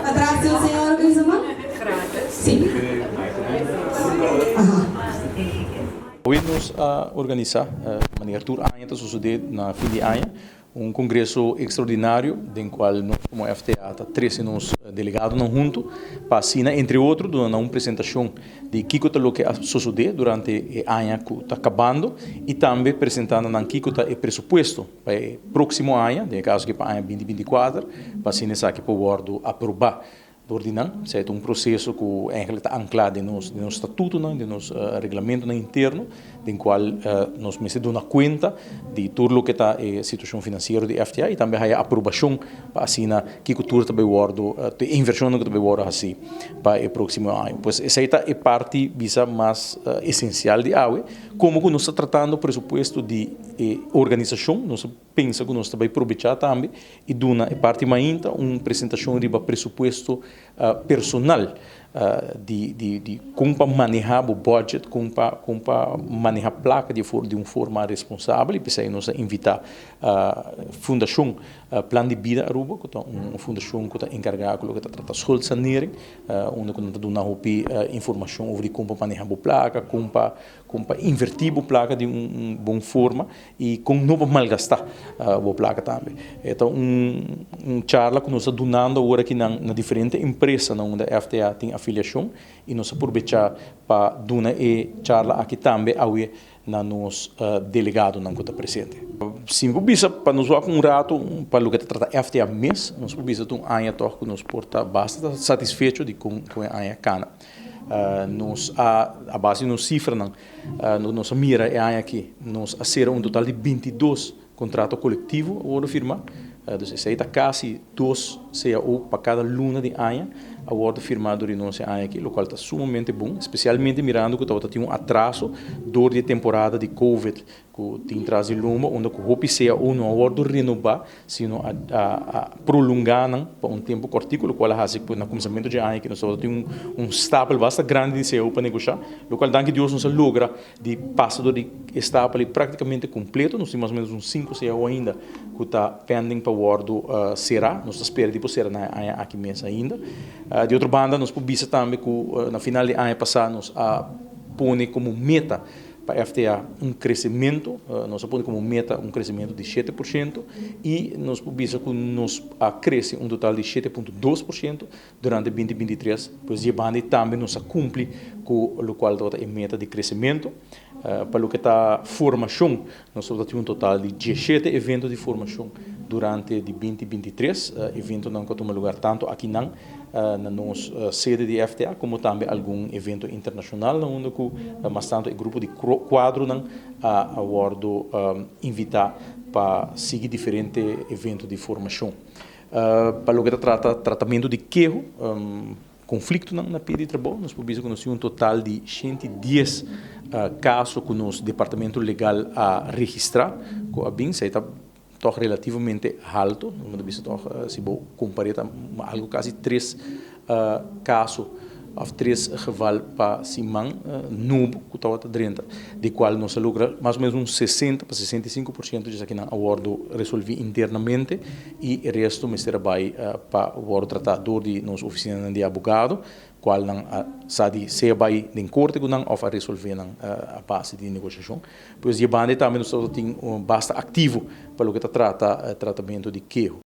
Atrás do senhor, Guzman? Sim. Hoje nos organizar maneira tour ano está suceder na fim de ano congresso extraordinário em qual nós como FTA tá 13 nos delegados não junto para assinar entre outros dando uma apresentação de que o que suceder durante o ano que está acabando e também apresentando na que está o pressuposto para o próximo ano, no caso que para o ano 2024, para assinar aqui para o bordo aprovar ordenando, certo? Processo que está anclado no estatuto, no regulamento interno, em qual nós me damos conta de tudo o que está a situação financeira do FTA e também a aprovação para assinar que tudo está bem a inversão que está bem assim para o próximo ano. Pois essa é a parte visa mais essencial de AUE, como que nós estamos tratando o pressuposto de organização, nós pensa que nós estamos aproveitar também e dona a parte mais uma apresentação de pressuposto personal de como manejar o budget, como manejar a placa de uma forma responsável e precisa nós invitar a fundação Plan de Vida Aruba, que é uma fundação que está encarregada que está tratando de sanering, onde está dando informação sobre como manejar a placa, como invertir a placa de uma boa forma e como não malgastar a placa também. Então, charla que nós estamos dando agora aqui na diferentes empresas onde a FTA tem afiliação e nós aproveitamos para dar a charla aqui também na nos delegado não que está presente. Sim, para nos ver um rato para o que trata FTA mês, nós precisamos um ano que nos porta bastante satisfeito de com a ano cana. A base nos cifra nossa mira é aqui nós acerta total de 22 contratos coletivos agora firma. Então, se está quase 2 CAO para cada luna de ano, a ordem firmado de nosso ano aqui, o qual está sumamente bom, especialmente mirando que estava tendo um atraso durante a temporada de Covid, que tem trazido luma, onde o hope seja não a ordem renovar, sino a prolongar para um tempo curtico, o qual faz que no começamento de ano que nós estamos tendo um stapel bastante grande de CAO para negociar, o qual danke Deus nos logra de passar de stapel praticamente completo, nós temos mais ou menos uns 5 CAO ainda que está pending para o ordem será, nós esperamos depois será aqui mês ainda. De outra banda, nós publicamos também que na final de ano passado nós põe como meta para a FTA um crescimento, nós põe como meta um crescimento de 7% e nós publicamos que nós cresce um total de 7,2% durante 2023, pois a banda também nos cumpre com o qual é a meta de crescimento. Para o que está formação, nós temos um total de 17 eventos de formação durante 2023, eventos não que tomam lugar tanto aqui na nossa sede de FTA, como também algum evento internacional, onde mas tanto o grupo de quadro a invitar para seguir diferentes eventos de formação. Para o que trata tratamento de queijo, conflito na pia de trabalho, nós publicamos um total de 110 casos que o nosso departamento legal a registrar, com a BIM, está relativamente alto, se vou comparar algo quase 3 casos, 3 rival para Simão, novo, que está dentro, de qual nós logra mais ou menos uns 60 para 65% disso aqui na acordo resolver internamente e o resto me será para o tratador de nossa oficina de advogado, qual não sabe se vai em corte ou não ou a resolver a base de negociação. Pois a banda também nós temos bastante ativo para o que trata tratamento de queijo.